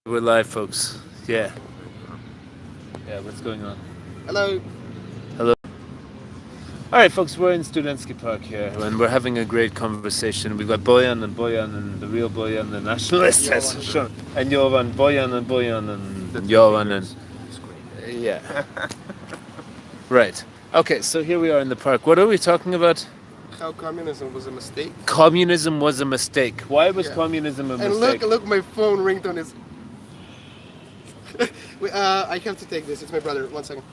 We're live, folks. Yeah. Yeah, what's going on? Hello. Hello. All right, folks, we're in Studentski Park here, and we're having a great conversation. We've got Bojan and the real Bojan, the nationalist, Jovan. and Jovan, Bojan and Jovan, and yeah. Right. Okay, so here we are in the park. What are we talking about? How communism was a mistake. Communism was a mistake. Why was Yeah. communism a And mistake? look, my phone ringtone is. I have to take this. It's my brother. 1 second.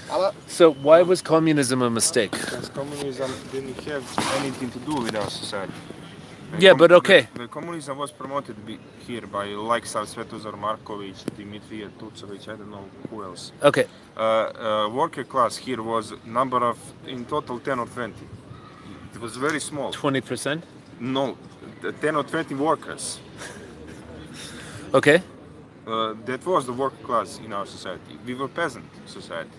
Hello. So why was communism a mistake? Because communism didn't have anything to do with our society. Yeah, but okay. The communism was promoted here by likes of Svetozar Markovic, Dimitrije Tucovic, I don't know who else. Okay. Worker class here was number of, in total 10 or 20. It was very small. 20%? No, 10 or 20 workers. Okay. That was the worker class in our society. We were peasant society.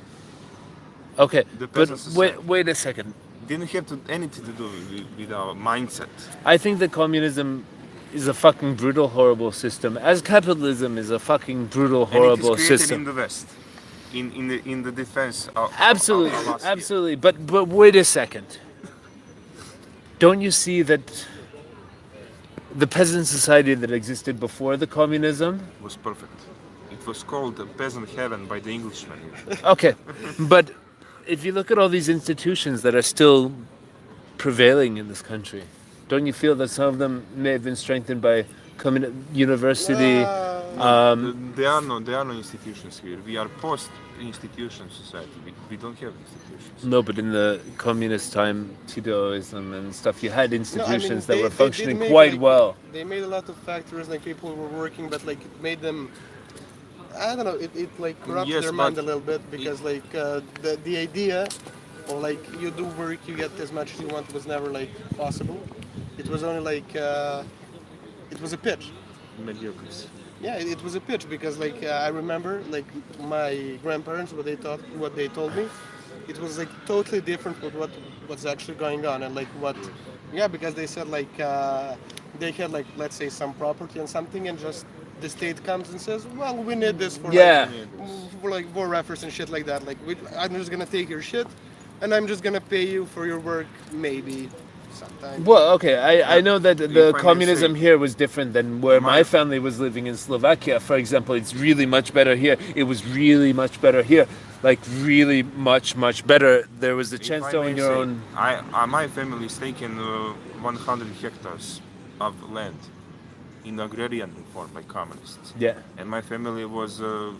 Okay. The But peasant society. wait a second. Didn't have anything to do with our mindset. I think that communism is a fucking brutal, horrible system. As capitalism is a fucking brutal, horrible and it is created system. in the West, in the defense of Absolutely, of us here. absolutely. But wait a second. Don't you see that the peasant society that existed before the communism? Was perfect. It was called the peasant heaven by the Englishmen. Okay, but if you look at all these institutions that are still prevailing in this country, don't you feel that some of them may have been strengthened by university? There are no institutions here. We are post-institution society. We don't have institutions. No, but in the communist time, Titoism and stuff, you had institutions that they- were they did functioning make, quite like, well. They made a lot of factories, like people were working, but like it made them. I don't know. It like corrupted Yes, their mind a but little bit because like the idea, or like you do work, you get as much as you want was never like possible. It was only like it was a pitch. Mediocres. Yeah, it was a pitch because like I remember like my grandparents what they told me, it was like totally different from what's actually going on and like what, yeah, because they said like they had like let's say some property and something and just the state comes and says, well, we need this for Yeah. like war reference and shit like that. Like I'm just gonna take your shit, and I'm just gonna pay you for your work maybe sometime. Well, okay, I know that I the may communism say- here was different than where my My- family was living in Slovakia, for example. It's really much better here. It was really much better here. Like, really much, much better. There was the chance If to I own may your say, own. my family is taking 100 hectares of land in agrarian form by communists. Yeah, And my family was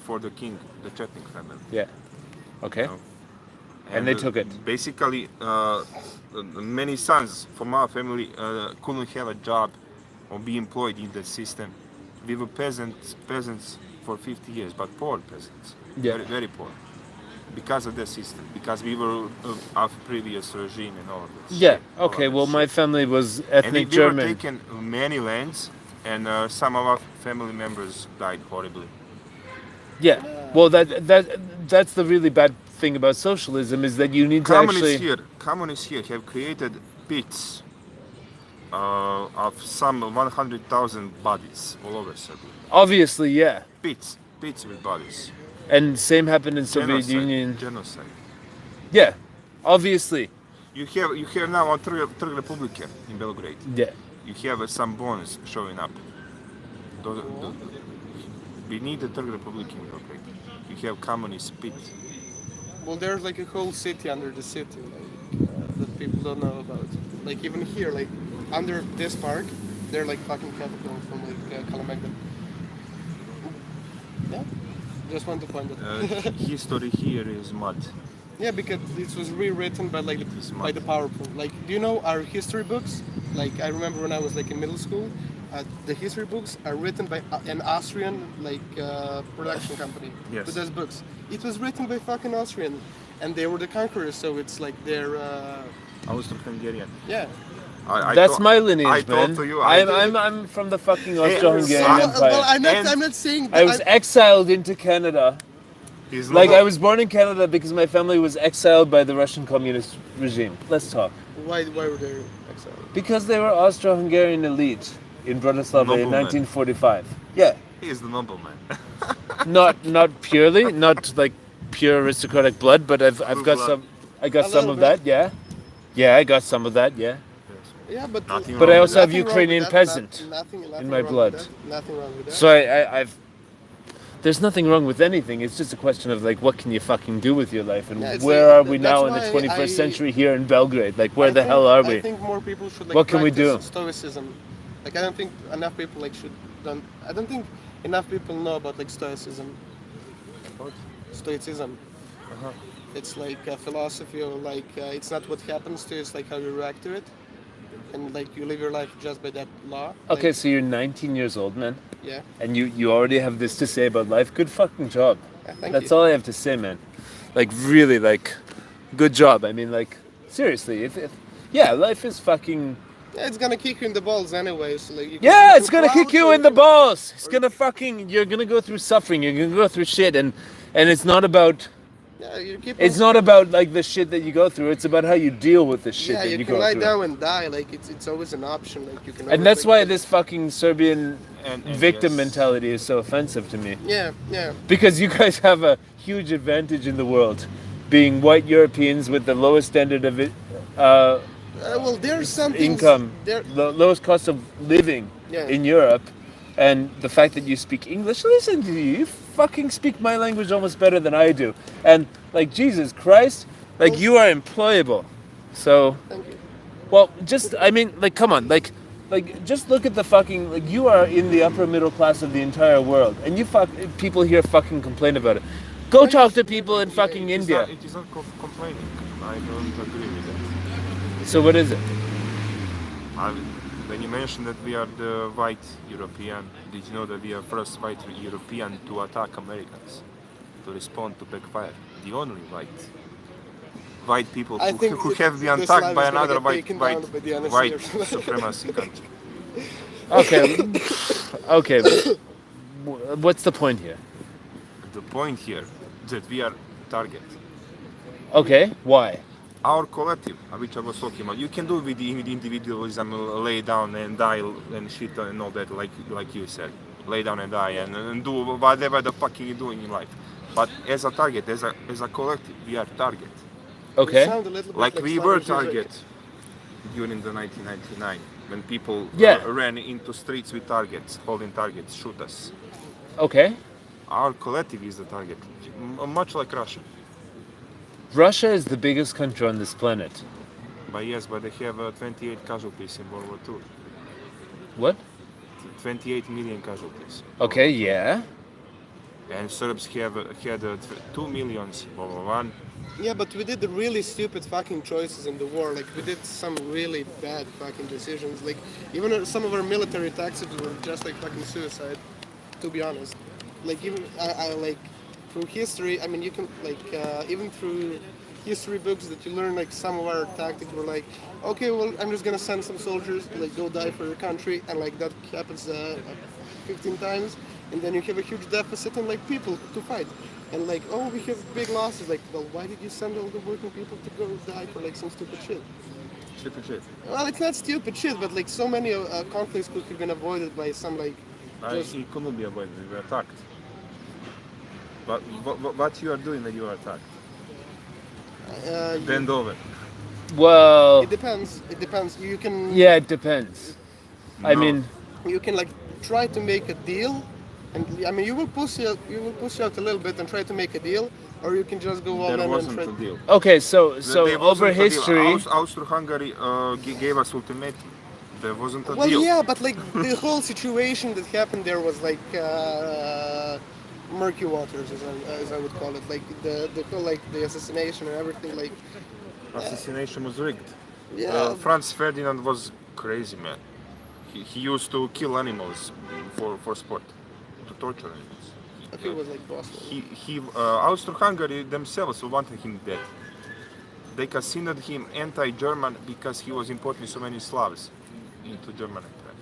for the king, the Chetnik family. yeah. Okay. No. And they took it. Basically, many sons from our family couldn't have a job or be employed in the system. We were peasants for 50 years, but poor peasants, Yeah. very, very poor, because of the system, because we were of previous regime and all of this. Yeah, all okay, of well, this my shit. family was And ethnic we were German. taking many lands, and some of our family members died horribly. Yeah, well, that's the really bad thing about socialism is that you need to actually. Communists here have created pits of some 100,000 bodies all over Serbia. Obviously, yeah. Pits with bodies. And same happened in Soviet Genocide. Union. Genocide. Yeah, obviously. You have now on Trg Republike in Belgrade. Yeah. You have some bones showing up. We need the Trg Republike in Belgrade. You have communist pit. Well, there's like a whole city under the city like, that people don't know about. Like even here, like under this park, they're like fucking catacombs from like Kalamegdan. Yeah, just want to point that. History here is mud. Yeah, because this was rewritten by like It's by the powerful. Like, do you know our history books? Like I remember when I was like in middle school, the history books are written by an Austrian like production company. Yes. Who does books? It was written by fucking Austrian, and they were the conquerors. So it's like they're Austro-Hungarian. yeah. That's my lineage, I man. told to you. I'm from the fucking Austro-Hungarian Well, Empire. Well, I'm And not saying that. I was exiled into Canada. He's Like, not- I was born in Canada because my family was exiled by the Russian communist regime. Let's talk. Why were they exiled? Because they were Austro-Hungarian elite in Bratislava in Noblemen. 1945. Yeah. He's the nobleman. Not purely, not like pure aristocratic blood, but I've Blue got blood. some. I got A some little of bit. that. Yeah, yeah, I got some of that. Yeah, Yeah, but Nothing but wrong I with also have nothing wrong with Ukrainian that, peasant nothing in my wrong blood. With that. Nothing wrong with that. So I've. There's nothing wrong with anything. It's just a question of like, what can you fucking do with your life, and Yeah, it's where like- are we that's now in the why 21st I- century here in Belgrade? Like, where I the think- hell are we? I think more people should like What can we practice do? stoicism. Like I don't think enough people like should don't. I don't think enough people know about like stoicism. Stoicism. Uh-huh. It's like a philosophy of like it's not what happens to you, it's like how you react to it, and like you live your life just by that law. Okay, Like, so you're 19 years old, man, yeah. and you already have this to say about life. Good fucking job. Yeah, thank That's you. all I have to say, man. Like, really, like, good job. I mean, like, seriously, if yeah, life is fucking. Yeah, it's gonna kick you in the balls anyway. So like you can, Yeah, you it's can gonna crouch kick you or in the can- balls. It's gonna fucking. You're gonna go through suffering. You're gonna go through shit, and it's not about. Yeah, you keep. It's on- not about like the shit that you go through. It's about how you deal with the shit Yeah, that you you can go lie through. down and die. Like it's always an option. Like you can. And always, that's like, why this fucking Serbian And victim yes. mentality is so offensive to me. Yeah, yeah. Because you guys have a huge advantage in the world, being white Europeans with the lowest standard of it, Well, there's some things- income, There, the lowest cost of living Yeah. in Europe, and the fact that you speak English. Listen to you, you fucking speak my language almost better than I do, and like Jesus Christ, like you are employable. So, thank you. well, just I mean, like, come on, like just look at the fucking like you are in the upper middle class of the entire world, and you people here fucking complain about it. Go talk to people in fucking It is India. not- It is not complaining. I don't agree with that. So what is it? When you mentioned that we are the white European, did you know that we are first white European to attack Americans, to respond to backfire? The only white people I think who have been this attacked line by is gonna another get white taken down by the NSA white or something. supremacy country. Okay, okay. What's the point here? The point here that we are target. Okay, why? Our collective, which I was talking about, you can do with the individualism, lay down and die and shit and all that, like you said, lay down and die and do whatever the fuck you're doing in life. But as a target, as a collective, we are target. You Okay. sound a little bit Like we were Slavic music. target during the 1999 when people Yeah. ran into streets with targets, holding targets, shoot us. Okay. Our collective is the target, much like Russia. Russia is the biggest country on this planet. But yes, but they have 28 casualties in World War II. What? 28 million casualties. Okay, yeah. And Serbs had 2 millions, blah, blah, blah. Yeah, but we did the really stupid fucking choices in the war. Like we did some really bad fucking decisions. Like even some of our military tactics were just like fucking suicide. To be honest, like even I like through history. I mean, you can like even through history books that you learn like some of our tactics were like, okay, well I'm just gonna send some soldiers to like go die for your country, and like that happens 15 times, and then you have a huge deficit in like people to fight. And like, oh, we have big losses. Like, well, why did you send all the working people to go die for like some stupid shit? Stupid shit. Well, it's not stupid shit, but like so many conflicts could have been avoided by some like. Just, It couldn't be avoided, we were attacked. But what you are doing when you are attacked? Bend over. Well, it depends. It depends. You can. yeah, it depends. I No. mean, You can like try to make a deal, and I mean you will push out a little bit and try to make a deal, or you can just go all There in and wasn't try. a deal. okay, so There over wasn't a deal. history, Austro-Hungary gave us ultimatum. There wasn't a Well, deal. yeah, but like the whole situation that happened there was like murky waters, as I would call it. Like the whole like the assassination and everything. Like, Assassination was rigged. yeah, Franz Ferdinand was crazy man. He used to kill animals for sport, to torture animals. I think it was like Boston. Austro-Hungary themselves wanted him dead. They considered him anti-German because he was importing so many Slavs into German Empire.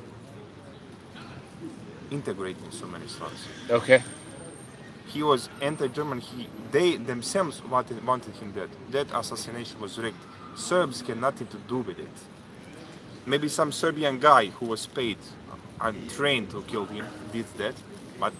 Integrating so many Slavs. okay. He was anti-German. They themselves wanted him dead. That assassination was rigged. Serbs had nothing to do with it. Maybe some Serbian guy who was paid and trained to kill him did that, but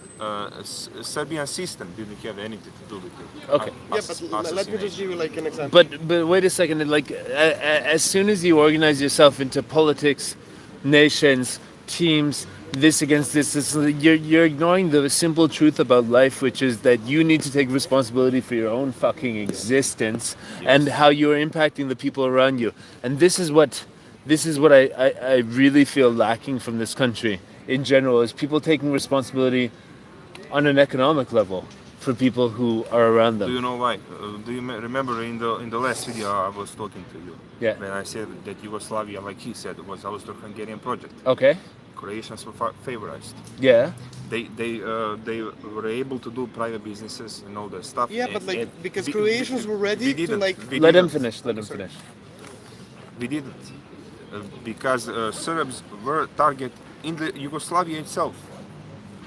Serbian system didn't have anything to do with it. Okay. Yeah, but let me just give you like an example. But wait a second. Like as soon as you organize yourself into politics, nations, teams, this against this, you're ignoring the simple truth about life, which is that you need to take responsibility for your own fucking existence and how you're impacting the people around you. And this is what I really feel lacking from this country in general is people taking responsibility on an economic level for people who are around Do you them. know why? Do you remember in the last video I was talking to you? Yeah. When I said that Yugoslavia, like he said, was Austro-Hungarian project. Okay. Croatians were favorized. Yeah. They were able to do private businesses and all that stuff. Yeah, but like because Croatians were ready we to didn't. like. We Let him didn't. finish. Let him finish. We didn't, because Serbs were target in the Yugoslavia itself.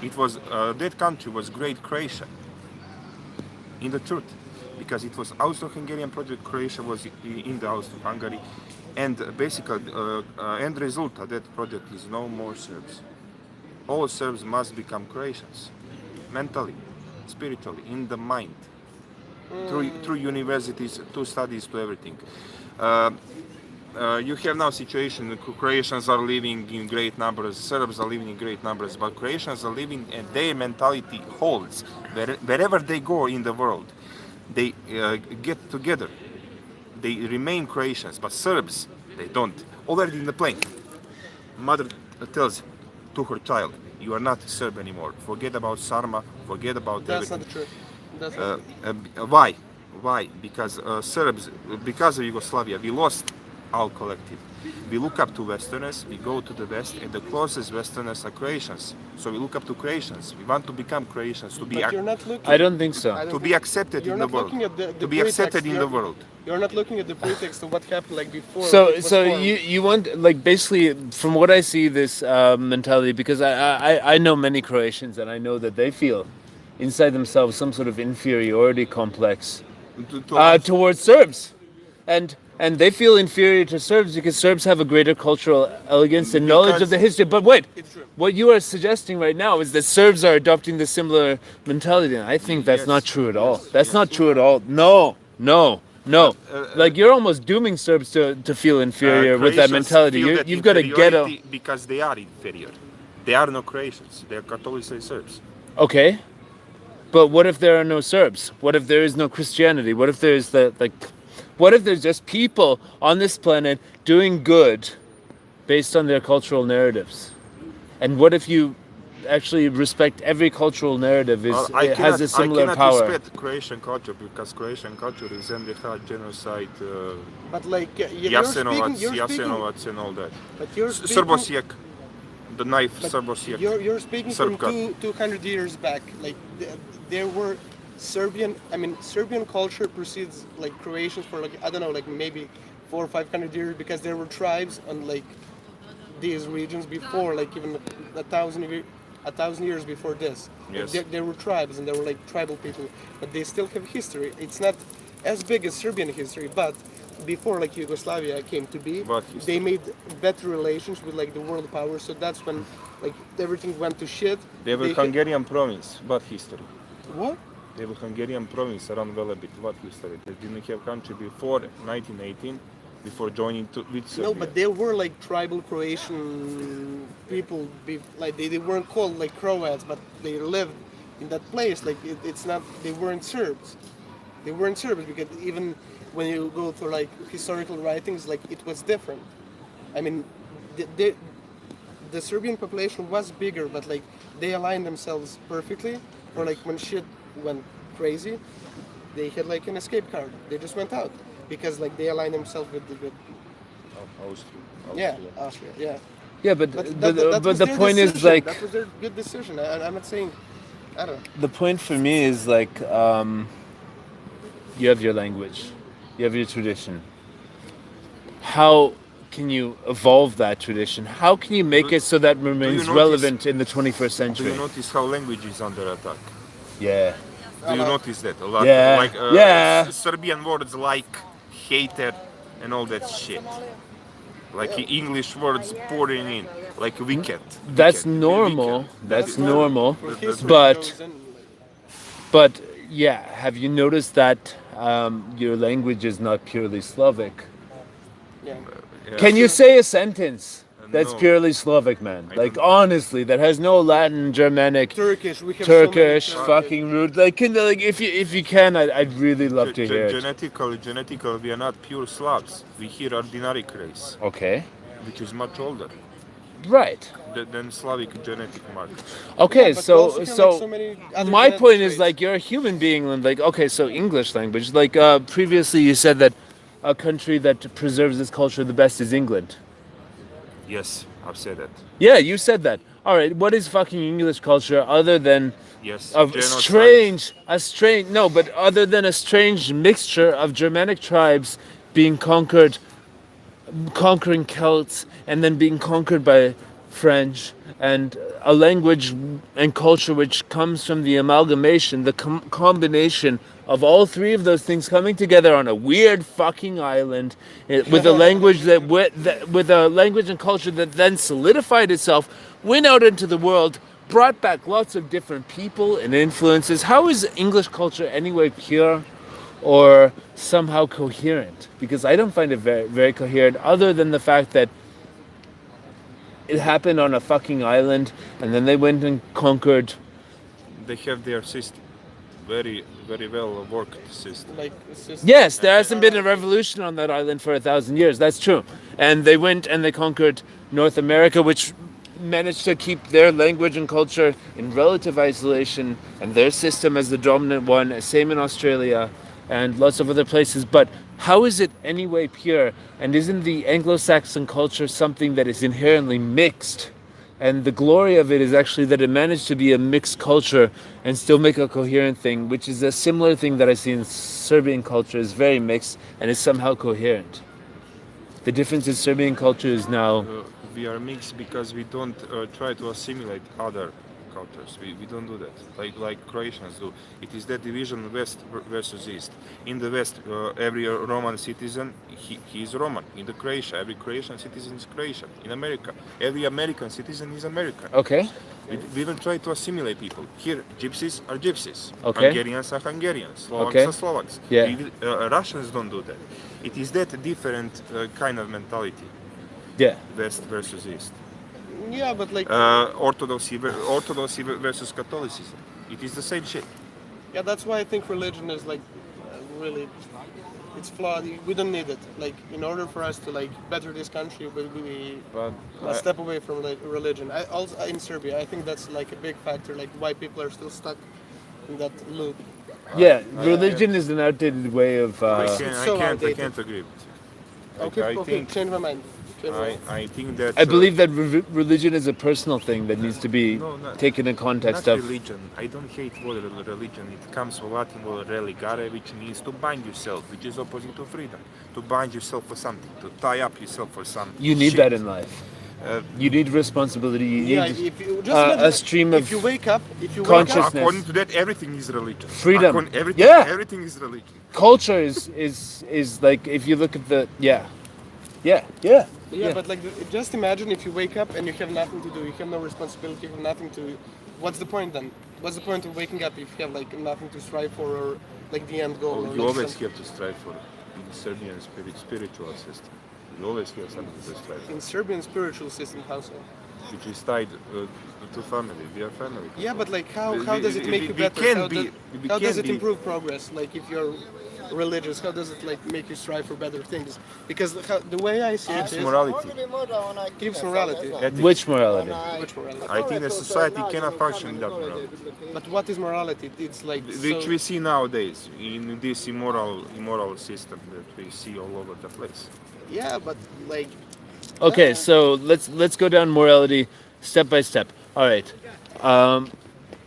It was that country was Great Croatia. In the truth, because it was Austro-Hungarian project, Croatia was in the Austro-Hungary, and basically end result of that project is no more Serbs. All Serbs must become Croatians, mentally, spiritually, in the mind, through universities, to studies, to everything. You have now situation Croatians are living in great numbers, Serbs are living in great numbers, but Croatians are living and their mentality holds. Wherever they go in the world, they get together. They remain Croatians, but Serbs, they don't. Already in the plane, mother tells to her child, you are not Serb anymore. Forget about Sarma, forget about That's everything. not true. That's not true. Why? Why? Because Serbs, because of Yugoslavia, we lost our collective. We look up to Westerners, we go to the West, and the closest Westerners are Croatians. So we look up to Croatians. We want to become Croatians, to be But you're not looking. I don't think so. I don't to be think- accepted you're in the not world. looking at the To be pretext. accepted in the world. You're not looking at the pretext of what happened like before. So it was so formed. you want like basically from what I see this mentality because I know many Croatians and I know that they feel inside themselves some sort of inferiority complex towards Serbs, and they feel inferior to Serbs because Serbs have a greater cultural elegance and knowledge of the history. But wait, It's true. what you are suggesting right now is that Serbs are adopting the similar mentality. And I think that's Yes, not true at all. yes, That's yes. not true at all. No, no. No, But, like you're almost dooming Serbs to feel inferior with that Croatians mentality. feel that You've got to get a inferiority because they are inferior. They are no Croatians. They are Catholic Serbs. okay, but what if there are no Serbs? What if there is no Christianity? What if there's what if there's just people on this planet doing good based on their cultural narratives? And what if you actually respect every cultural narrative it has a similar I power? cannot respect Croatian culture because Croatian culture is NDH, genocide, But like you're speaking. Jasenovac and all that. But you're speaking. Srbosjek, the knife But Srbosjek. You're speaking from Srpka. 200 years back. Like there were Serbian. I mean, Serbian culture precedes like Croatians for like I don't know, like maybe 400 or 500 years because there were tribes on like these regions before, like even a thousand years before this. Like, Yes. there were tribes and there were like tribal people, but they still have history. It's not as big as Serbian history, but before like Yugoslavia came to be, What history? they made better relations with like the world power. So that's when like everything went to shit. They were They- Hungarian province. What history? What? They were Hungarian province around Velebit. What history? They didn't have country before 1918, before joining with Serbia. No, but there were like tribal Croatian people. Like they weren't called like Croats, but they lived in that place. Like it's not. They weren't Serbs. They weren't Serbs because even when you go through like historical writings, like it was different. I mean, the Serbian population was bigger, but like they aligned themselves perfectly. Or like when shit went crazy, they had like an escape card. They just went out because like they aligned themselves with Austria. yeah, Austria, yeah. Yeah, but But, but, that but was the their point is decision. like that was their good decision. I'm not saying, I don't know. the point for me is like you have your language, you have your tradition. How can you evolve that tradition? How can you make Do- it so that you remains notice- relevant in the 21st Do century? you notice how language is under attack? Yeah. Do you notice that a lot? Yeah, Like yeah. Serbian words like hater and all that shit. like English words pouring in, like weekend. That's weekend, normal. weekend. That's That- normal. For that- history But goes in, like, but yeah, have you noticed that your language is not purely Slavic? yeah. yeah. Can you say a sentence that's No. purely Slavic, man? I Like don't- honestly, that has no Latin, Germanic, Turkish, we have so many Turkish, Turkish. fucking rude. Like, if you can, I'd really love to hear it. Genetically, we are not pure Slavs. We hear ordinary race, Okay, which is much older right. than Slavic genetic marker. Okay, Yeah, but we also so have, like, so many other my genetic point is traits. like you're a human being, and like okay, so English language. Like previously, you said that a country that preserves its culture the best is England. Yes, I've said that. Yeah, you said that. All right, what is fucking English culture other than Yes, of a strange no, but other than a strange mixture of Germanic tribes being conquering Celts and then being conquered by French, and a language and culture which comes from the amalgamation, the combination of all three of those things coming together on a weird fucking island, with a language with a language and culture that then solidified itself, went out into the world, brought back lots of different people and influences. How is English culture anyway pure or somehow coherent? Because I don't find it very, very coherent, other than the fact that it happened on a fucking island and then they went and conquered. They have their system, very well worked system. Like, it's just, Yes, there hasn't been a revolution on that island for 1,000 years. That's true. And they went and they conquered North America, which managed to keep their language and culture in relative isolation and their system as the dominant one. Same in Australia and lots of other places. But how is it anyway pure? And isn't the Anglo-Saxon culture something that is inherently mixed? And the glory of it is actually that it managed to be a mixed culture and still make a coherent thing, which is a similar thing that I see in Serbian culture. Is very mixed and is somehow coherent. The difference in Serbian culture is now We are mixed because we don't try to assimilate other cultures. We don't do that like Croatians do. It is that division west versus east. In the west, every Roman citizen he is Roman. In the Croatia, every Croatian citizen is Croatian. In America, every American citizen is American. okay. We don't try to assimilate people. Here, gypsies are gypsies. Okay. Hungarians are Hungarians. Slovaks Okay. are Slovaks. Yeah. Russians don't do that. It is that different kind of mentality, Yeah. West versus East. yeah, but like, Orthodoxy versus Catholicism. It is the same shit. yeah, that's why I think religion is like really, it's flawed. We don't need it. Like, in order for us to like better this country, we But must step away from like religion. I also in Serbia, I think that's like a big factor. Like, why people are still stuck in that loop. Yeah. Religion is an outdated way of. It's so I outdated. can't agree with you. Okay, I okay, think change my mind. Change my mind. I think that I believe that religion is a personal thing that needs to be No, not- taken in context not of. religion. I don't hate word religion. It comes from Latin word religare, which means to bind yourself, which is opposite to freedom. To bind yourself for something, to tie up yourself for something. You need that in life. You need responsibility. You Yeah, need if you just a stream of if you wake up, consciousness. According to that, everything is religion. Freedom. Everything, Yeah. everything is religion. culture is like, if you look at the yeah. Yeah, but like, just imagine if you wake up and you have nothing to do, you have no responsibility, you have nothing to. What's the point then? What's the point of waking up if you have like nothing to strive for, or like the end goal? or You like always some- have to strive for in the Serbian spiritual system. You always have something to strive for, in Serbian spiritual system, how so? which is tied to family. We are family. Yeah, but like, how We- does it we- make we- you we better? can How, be- we how does can it be- improve progress? Like, if you're religious, how does it like make you strive for better things? Because the way I see it It's is, morality. keeps morality. Ethics. Which morality? Which morality? I think the society cannot function without morality, But what is morality? It's like which so, we see nowadays in this immoral system that we see all over the place. yeah, but like, Okay, so let's go down morality step by step. All right,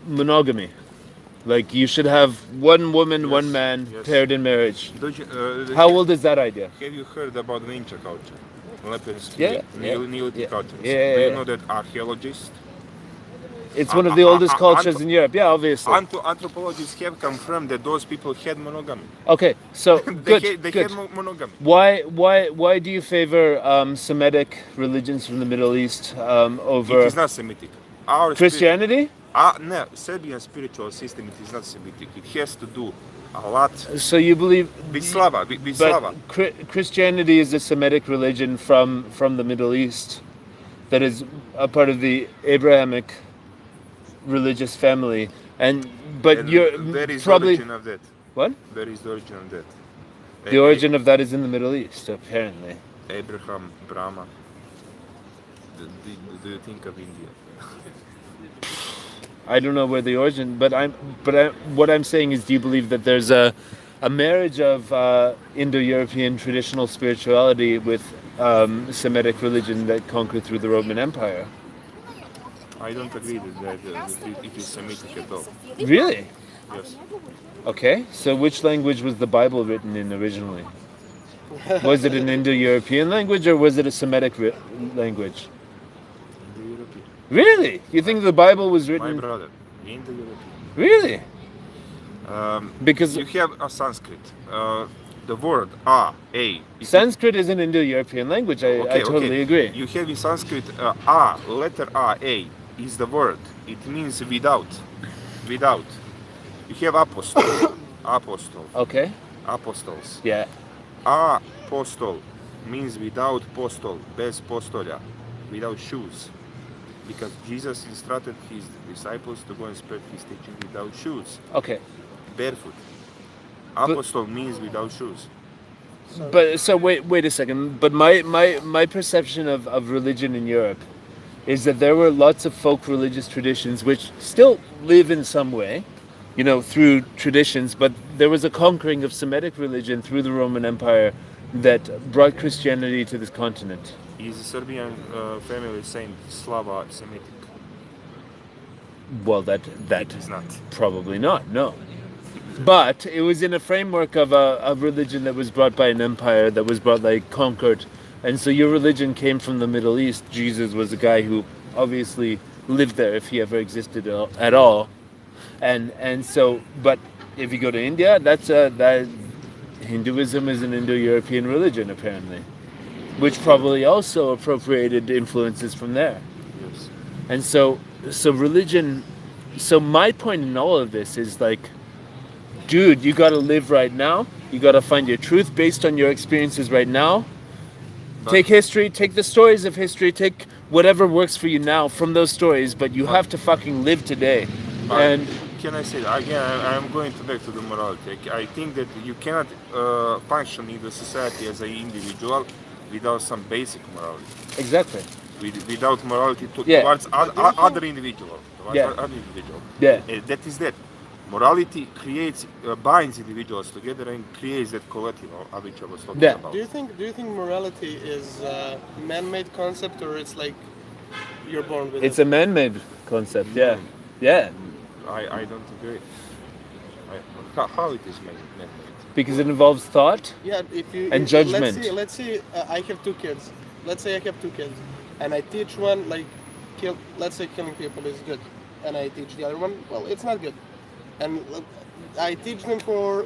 monogamy. Like, you should have one woman, one man, yes. paired in marriage. Don't you, How old is that idea? have you heard about Ninja culture? Yeah, Neolithic yeah, culture. yeah, Do you yeah. know that archaeologists It's one of the oldest cultures in Europe. Yeah, obviously. Anthropologists have confirmed that those people had monogamy. Okay, so good. They Good. had monogamy. Why do you favor Semitic religions from the Middle East It over is not Semitic. Our Christianity? No, Serbian spiritual system, it is not Semitic. It has to do a lot So you believe, with Slava. With but Slava. Christianity is a Semitic religion from the Middle East that is a part of the Abrahamic religious family, but And you're where is probably the origin of that? what? Where is the origin of that? The origin of that is in the Middle East, apparently. Abraham, Brahma. Do you think of India? I don't know where the origin, but what I'm saying is, do you believe that there's a marriage of Indo-European traditional spirituality with Semitic religion that conquered through the Roman Empire? I don't agree that it is Semitic at all. Really? Yes. Okay, so which language was the Bible written in originally? Was it an Indo-European language or was it a Semitic language? Indo-European. Really? You think the Bible was My written? brother, Indo-European. Really? Because You have a Sanskrit. The word a. Sanskrit is an Indo-European language. I totally agree. You have in Sanskrit a, letter a is the word. It means without. Without. You have apostle. Apostle. Okay. Apostles. Yeah. Apostol means without postol, bez postolja, without shoes. Because Jesus instructed his disciples to go and spread his teaching without shoes, Okay. barefoot. Apostol means without shoes. But so wait a second. But my perception of religion in Europe is that there were lots of folk religious traditions which still live in some way, through traditions, but there was a conquering of Semitic religion through the Roman Empire that brought Christianity to this continent. Is the Serbian family same Slava Semitic? Well, that It is not. probably not, no. But it was in a framework of a religion that was brought by an empire that was conquered. And so your religion came from the Middle East. Jesus was a guy who obviously lived there if he ever existed at all. And so, but if you go to India, that Hinduism is an Indo-European religion apparently, which probably also appropriated influences from there. Yes. And so religion. So my point in all of this is dude, you got to live right now. You got to find your truth based on your experiences right now. Take history, take the stories of history, take whatever works for you now from those stories, but you have to fucking live today. And can I say that? Again, I'm going back to the morality. I think that you cannot function in the society as an individual without some basic morality. exactly. Without morality Yeah. towards other individual. Yeah. Other individual. Yeah. That is that. Morality creates, binds individuals together and creates that collective of which I was talking Yeah. about. Do you think morality is a man-made concept, or it's like you're born with It's it? a man-made concept. Yeah. Yeah. I don't agree. How it is man-made? Because it involves thought. Yeah, if you And if- judgment. Let's say I have two kids. Let's say I have two kids, and I teach one let's say killing people is good, and I teach the other one, well, it's not good, and I teach them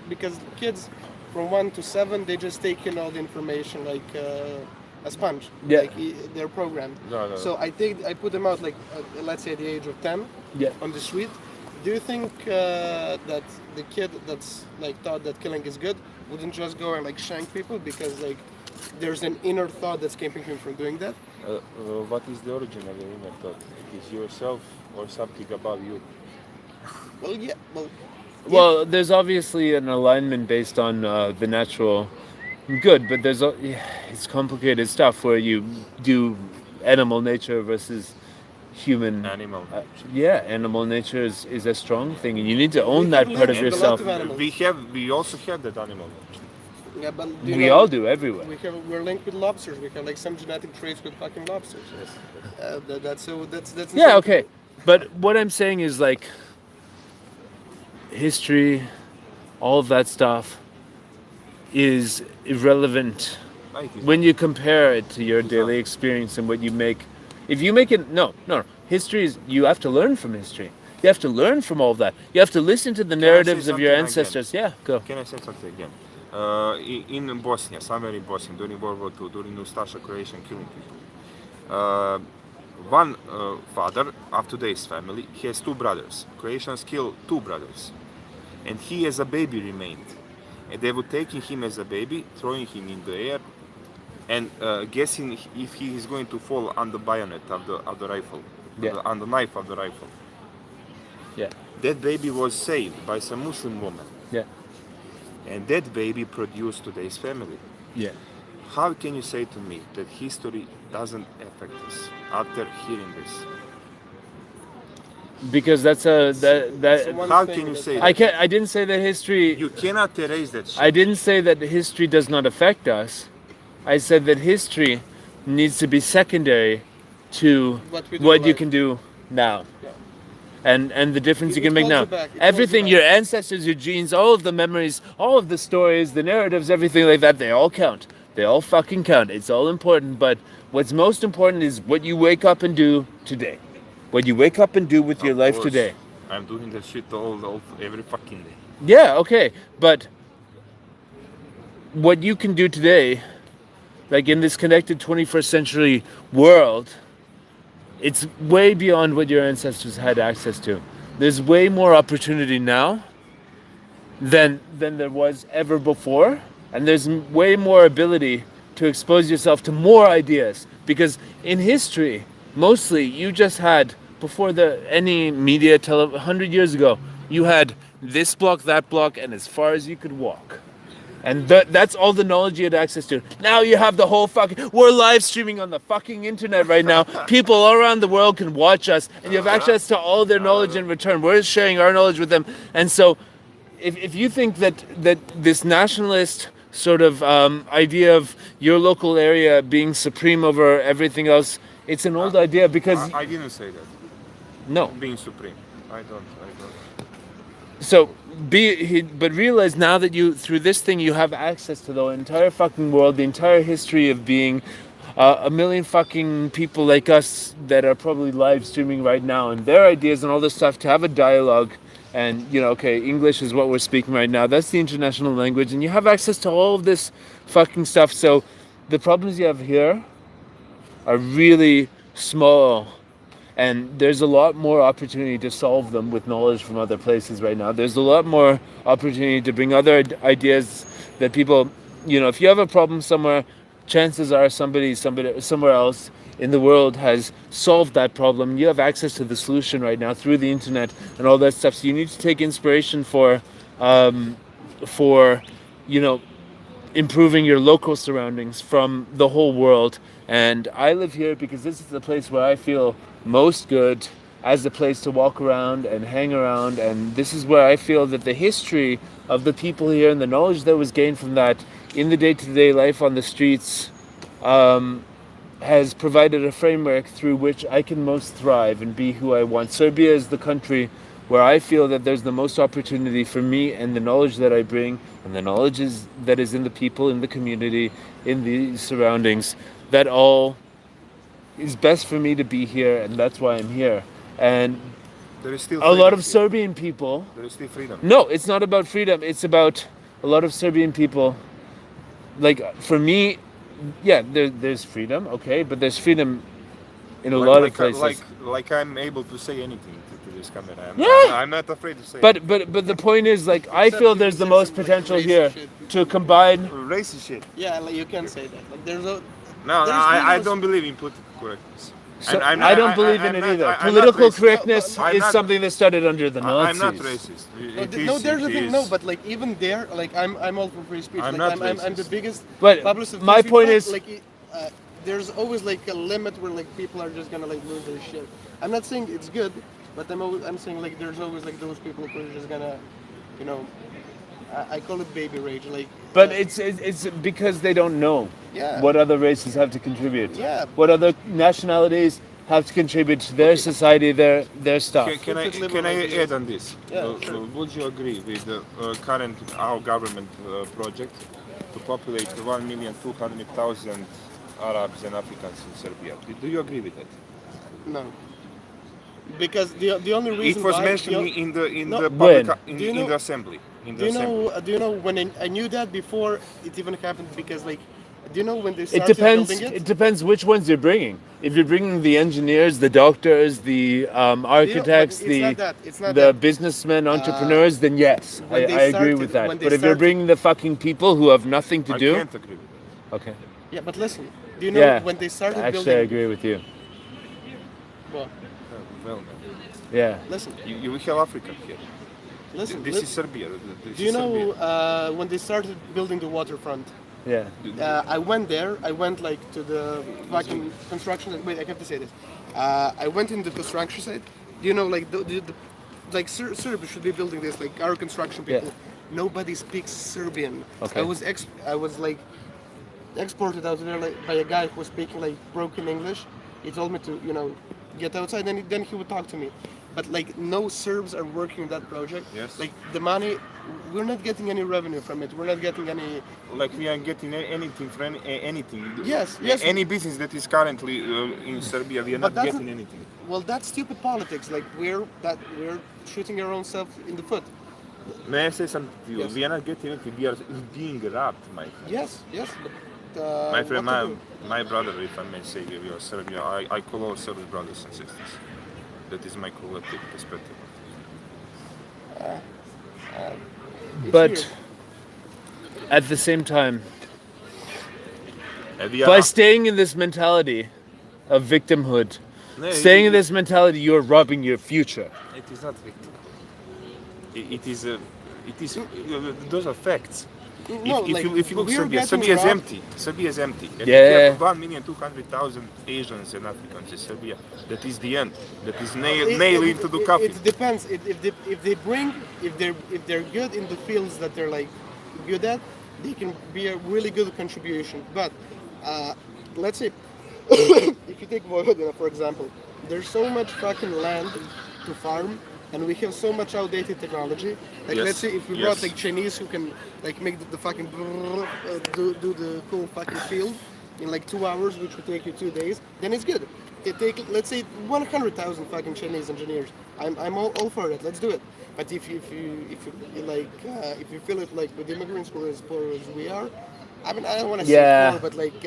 because kids from 1 to 7 they just take in all the information like a sponge. Yeah. They're programmed. No. So I put them out let's say at the age of 10 Yeah. on the street. Do you think that the kid that's thought that killing is good wouldn't just go and shank people because there's an inner thought that's keeping him from doing that? What is the origin of the inner thought? It is yourself or something above you? Well, yeah. Well, there's obviously an alignment based on the natural good, but it's complicated stuff where you do animal nature versus human. Animal. Animal nature is a strong thing, and you need to own We that have part of lived with a yourself. lot of animals. We also have that animal nature. Yeah, but We all do everywhere. We're linked with lobsters. We have some genetic traits with fucking lobsters. That's the Yeah, same okay. thing. But what I'm saying is history, all of that stuff is irrelevant Like it. when you compare it to your daily experience and what you make If you make it, no. History is, you have to learn from history. You have to learn from all that. You have to listen to the Can I say narratives of your something again? ancestors. Yeah, go. Can I say something again? In Bosnia, somewhere in Bosnia, during World War II, during Ustaša Croatian killing people, one father of today's family, he has two brothers. Croatians killed two brothers, and he as a baby remained. And they were taking him as a baby, throwing him in the air, and guessing if he is going to fall on the bayonet of the rifle, Yeah. on the knife of the rifle. Yeah, That baby was saved by some Muslim woman, yeah, and that baby produced today's family. yeah. How can you say to me that history doesn't affect us after hearing this? Because that's that. one How thing can you that- say that? I can't. I didn't say that history. You cannot erase that shit. I didn't say that history does not affect us. I said that history needs to be secondary to What we do what in you life. can do now. Yeah. And the difference you It can make holds now. you back. It holds you Everything, back. your ancestors, your genes, all of the memories, all of the stories, the narratives, everything like that, they all count. They all fucking count. It's all important. But what's most important is what you wake up and do today. What you wake up and do with your Of life course, today. I'm doing that shit all every fucking day. Yeah, okay. But what you can do today, like in this connected 21st century world, it's way beyond what your ancestors had access to. There's way more opportunity now than there was ever before, and there's way more ability to expose yourself to more ideas, because in history mostly you just had, before any media 100 years ago, you had this block, that block, and as far as you could walk. And that's all the knowledge you had access to. Now you have the whole fucking... We're live streaming on the fucking internet right now. People all around the world can watch us, and you have access to all their knowledge in return. We're sharing our knowledge with them. And so if you think that this nationalist sort of idea of your local area being supreme over everything else, it's an old idea, because... I didn't say that. No. Being supreme. I don't. So but realize now that you, through this thing, you have access to the entire fucking world, the entire history of being a million fucking people like us that are probably live streaming right now, and their ideas and all this stuff, to have a dialogue. And okay, English is what we're speaking right now. That's the international language, and you have access to all of this fucking stuff. So the problems you have here are really small. And there's a lot more opportunity to solve them with knowledge from other places right now. There's a lot more opportunity to bring other ideas that people, if you have a problem somewhere, chances are somebody somewhere else in the world has solved that problem. You have access to the solution right now through the internet and all that stuff. So you need to take inspiration for improving your local surroundings from the whole world. And I live here because this is the place where I feel most good, as a place to walk around and hang around, and this is where I feel that the history of the people here and the knowledge that was gained from that in the day-to-day life on the streets has provided a framework through which I can most thrive and be who I want. Serbia is the country where I feel that there's the most opportunity for me, and the knowledge that I bring and the knowledge that is in the people, in the community, in the surroundings, that all is best for me to be here, and that's why I'm here. And There is still a lot of freedom. Serbian people... There is still freedom. No, it's not about freedom. It's about a lot of Serbian people. Like, for me, yeah, there's freedom, okay, but there's freedom in a lot of places. Like I'm able to say anything to this camera. Yeah. I'm not afraid to say. But the point is, like, I feel there's the most potential here to combine... Racist shit. Yeah, like you can say that. Like there's a No, There's I freedoms- don't believe in political correctness. So, And I don't believe in it either. I'm not Political racist. correctness I'm is not- something that started under the I'm Nazis. not racist. no, there's a thing. No, but like even there, like I'm all for free speech. I'm like not I'm the racist. biggest But publicist of my free speech, point but, is- like there's always like a limit where like people are just gonna like lose their shit. I'm not saying it's good, but I'm saying like there's always like those people who are just gonna, I call it baby rage. Like, But it's because they don't know Yeah. what other races have to contribute. Yeah. What other nationalities have to contribute to their society, their stuff. Can I Stupid liberal ideas. add on this? Yeah, sure. Would you agree with the current our government project to populate 1,200,000 Arabs and Africans in Serbia? Do you agree with that? No, because the only It reason was why mentioned in the No. public When? in, Do you in know- the assembly. In the Do you assembly. know? Do you know when I knew that before it even happened? Because like, do you know when they It started depends. building It it? depends which ones you're bringing. If you're bringing the engineers, the doctors, the architects, it's not that. It's not the that. businessmen, entrepreneurs, then yes, when they I agree with started- when that. they But if you're started- bringing the fucking people who have nothing to I do, can't agree with that. okay, Yeah, but listen. Do you know yeah, when they started actually, building? I agree with you. Well, Well, man, Yeah, listen. you have Africa here. Listen. This is Serbia. This Do you is know Serbia. when they started building the waterfront? yeah. I went there. I went like to the fucking construction. Wait, I have to say this. I went in the construction site. Do you know like like Serbia should be building this like our construction people. Yeah. Nobody speaks Serbian. Okay. I was like exported out there like by a guy who was speaking like broken English. He told me to get outside and then he would talk to me. But like no Serbs are working on that project. Yes. Like the money, we're not getting any revenue from it. We're not getting any. Like we are getting anything for anything. Yes, yes. Any business that is currently in Serbia, we are But not that's getting anything. Well, that's stupid politics. Like we're shooting our own self in the foot. May I say something to you? Yes. We are not getting anything. We are being robbed, my friend. Yes, yes. But, My friend, what to do? my brother, if I may say, we are Serbia. I call all Serbian brothers and sisters. That is my collective perspective. It's But weird. at the same time, We are by staying in this mentality of victimhood, No, staying in this mentality, you're robbing your future. It is not victim. It is. Those are facts. No, if you look we're Serbia, getting Serbia is robbed. empty. Serbia is empty. And Yeah. we have 1,200,000 Asians and Africans in Serbia. That is the end. That is nailed into the coffin. It depends. If they're good in the fields that they're like good at, they can be a really good contribution. But let's say if you take Vojvodina for example, there's so much fucking land to farm, and we have so much outdated technology. Like Yes, let's say if we yes. brought like Chinese who can like make the fucking do the whole fucking field in like 2 hours, which would take you 2 days, then it's good. It take let's say 100,000 fucking Chinese engineers. I'm all for it. Let's do it. But if you like if you feel it like with immigrants who are as poor as we are, I mean I don't want to Yeah. say poor, but like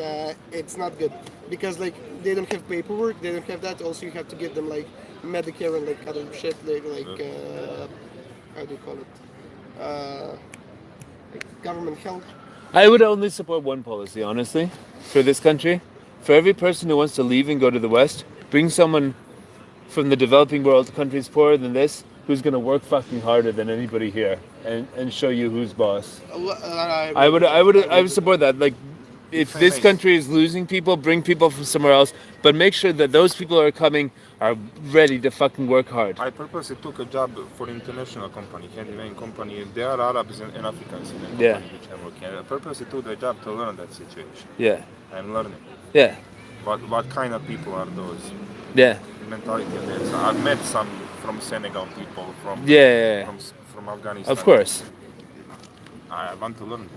it's not good because like they don't have paperwork, they don't have that. Also, you have to give them like Medicare and like other shit like how do you call it? Like government health. I would only support one policy, honestly, for this country. For every person who wants to leave and go to the West, bring someone from the developing world, countries poorer than this, who's going to work fucking harder than anybody here and show you who's boss. I would support that. Like, if this country is losing people, bring people from somewhere else, but make sure that those people who are coming are ready to fucking work hard. I purposely took a job for international company, handyman company. There are Arabs and Africans in the company Yeah. which I'm working. I purposely took the job to learn that situation. Yeah, I'm learning. yeah, What kind of people are those? yeah, Mentality of this. I've met some from Senegal people, yeah. from Afghanistan. Of course. I want to learn.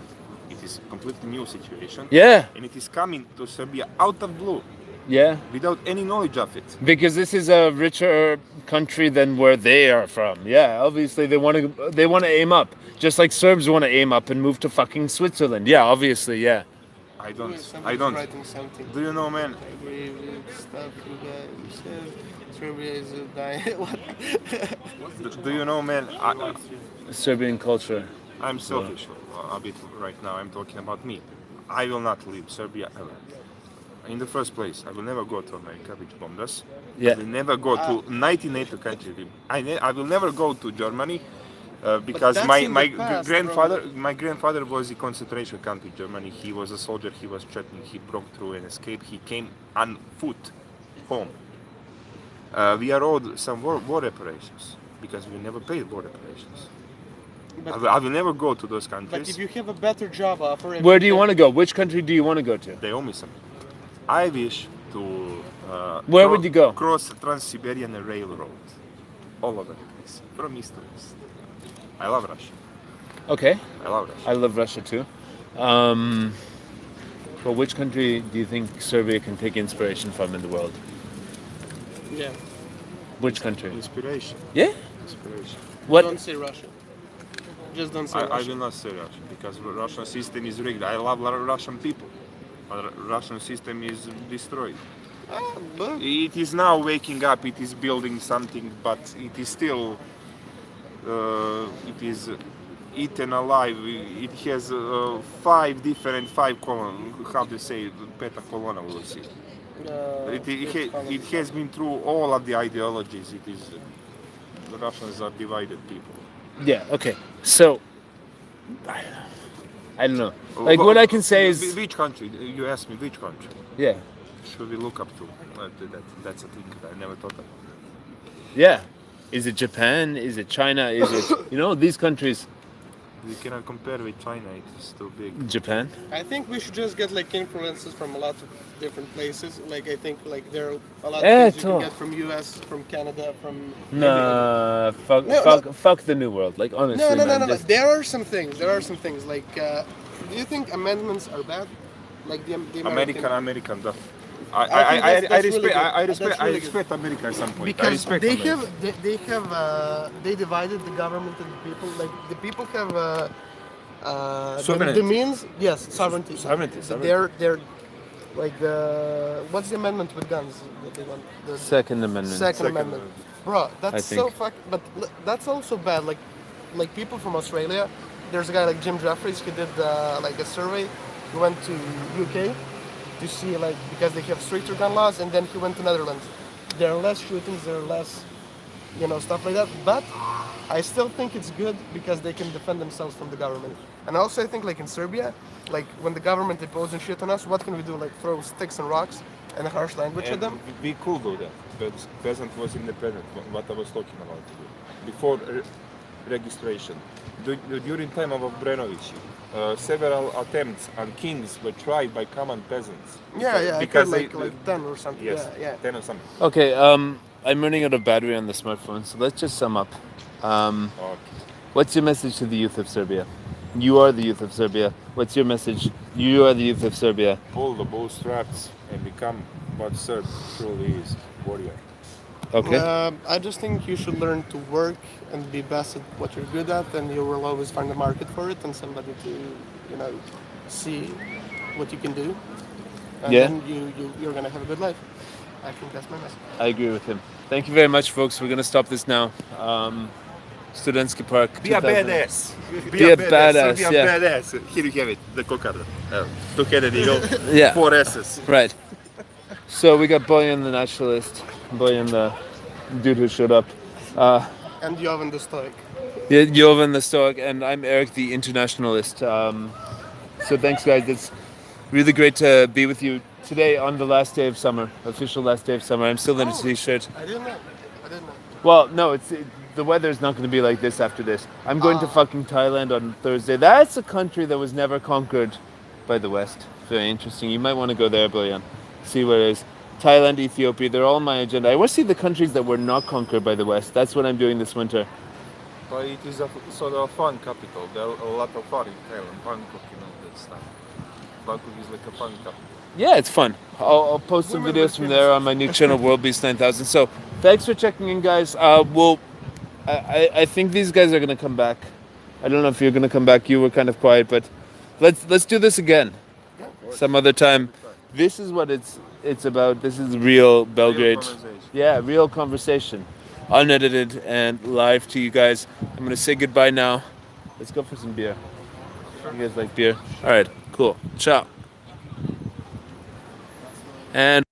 It is a completely new situation. Yeah, And it is coming to Serbia out of blue, yeah. without any knowledge of it. Because this is a richer country than where they are from. Yeah, obviously they want to aim up, just like Serbs want to aim up and move to fucking Switzerland. Yeah, obviously, yeah. I don't. Somebody's writing something. Do you know, man? I agree with stuff you guys said. Serbia is a dying. What? Do you know, man? Serbian culture. I'm selfish a bit right now. I'm talking about me. I will not leave Serbia ever. In the first place, I will never go to America, which bombed us. Yeah. I will never go to 19 NATO countries. I will never go to Germany because that's my in the past, my grandfather was in concentration camp in Germany. He was a soldier. He was threatened. He broke through and escaped. He came on foot home. We are owed some war reparations because we never paid war reparations. I will never go to those countries. But if you have a better job offer, Where do you want to go? Which country do you want to go to? They owe me something. I wish to Where would you go? cross the Trans-Siberian Railroad all over the place, from east to west. I love Russia. Okay, I love Russia. I love Russia too. But which country do you think Serbia can take inspiration from in the world? Yeah. Which country? Inspiration. Yeah. Inspiration. What? Don't say Russia. Just don't say I Russia. will not say Russia because Russian system is rigged. I love Russian people, but Russian system is destroyed. But It is now waking up. It is building something, but it is still. It is eaten alive. It has five colon. How do you say beta colonna? We'll see. It has been through all of the ideologies. It is the Russians are divided people. Yeah. Okay. So I don't know. Like what I can say is, Which country? You asked me which country. yeah, Should we look up to? That's a thing I never thought of. yeah. Is it Japan? Is it China? Is it these countries? We cannot compare with China. It is too big. Japan. I think we should just get like influences from a lot of different places. Like I think like there are a lot of things you can get from US, from Canada, from Nah, fuck, No, fuck, fuck the new world. Like honestly, no, man, no. just- There are some things. There are some things. Like, do you think amendments are bad? Like the American. I think that's really good. I That's respect. I really good. respect America at some point. I Because respect they America. have they divided the government and the people. Like the people have Sovereignty. the means. Yes, sovereignty. Sovereignty. They're like the what's the amendment with guns that they want? The Second Amendment. Second Amendment. Bro, that's think. so fuck. But that's also bad. Like people from Australia. There's a guy like Jim Jeffries who did like a survey. He went to UK to see like because they have stricter gun laws, and then he went to Netherlands. There are less shootings. There are less, stuff like that. But I still think it's good because they can defend themselves from the government. And also I think like in Serbia, like when the government imposes shit on us, what can we do? Like throw sticks and rocks and harsh language at And them? we could do that, but peasant was independent. What I was talking about before registration. During time of Obrenović, several attempts on kings were tried by common peasants. Yeah, because I heard like 10 or something. yes, Yeah. 10 or something. Okay. I'm running out of battery on the smartphone, so let's just sum up. Okay. What's your message to the youth of Serbia? You are the youth of Serbia. What's your message? You are the youth of Serbia. Pull the bootstraps and become what Serb truly is, warrior. Okay. I just think you should learn to work and be best at what you're good at, and you will always find a market for it and somebody to, see what you can do. And Yeah. then you're gonna have a good life. I think that's my message. I agree with him. Thank you very much, folks. We're gonna stop this now. Studentski Park. Be a 2000. badass. Be a badass, Be a yeah. badass. Here you have it, the cocarda. Two-headed eagle, Yeah. 4 S's. Right. So we got Boyan the naturalist, Boyan the dude who showed up, And Jovan the Stoic. Jovan the stoic, and I'm Eric the internationalist. So thanks, guys. It's really great to be with you today on the last day of summer, official last day of summer. I'm still in a t-shirt. I didn't know. Well, no, the weather's not going to be like this after this. I'm going to fucking Thailand on Thursday. That's a country that was never conquered by the West. Very interesting. You might want to go there, Boyan. See where it is. Thailand, Ethiopia, they're all on my agenda. I want to see the countries that were not conquered by the West. That's what I'm doing this winter. But it is a sort of fun capital. There are a lot of fun in Thailand. Bangkok, that stuff. Bangkok is like a fun capital. Yeah, it's fun. I'll post some videos from there on my new channel, World Beast 9000. So thanks for checking in, guys. I think these guys are gonna come back. I don't know if you're gonna come back. You were kind of quiet, but let's do this again some other time. This is what it's about. This is real Belgrade. Yeah, real conversation, unedited and live to you guys. I'm gonna say goodbye now. Let's go for some beer. You guys like beer? All right, cool. Ciao. And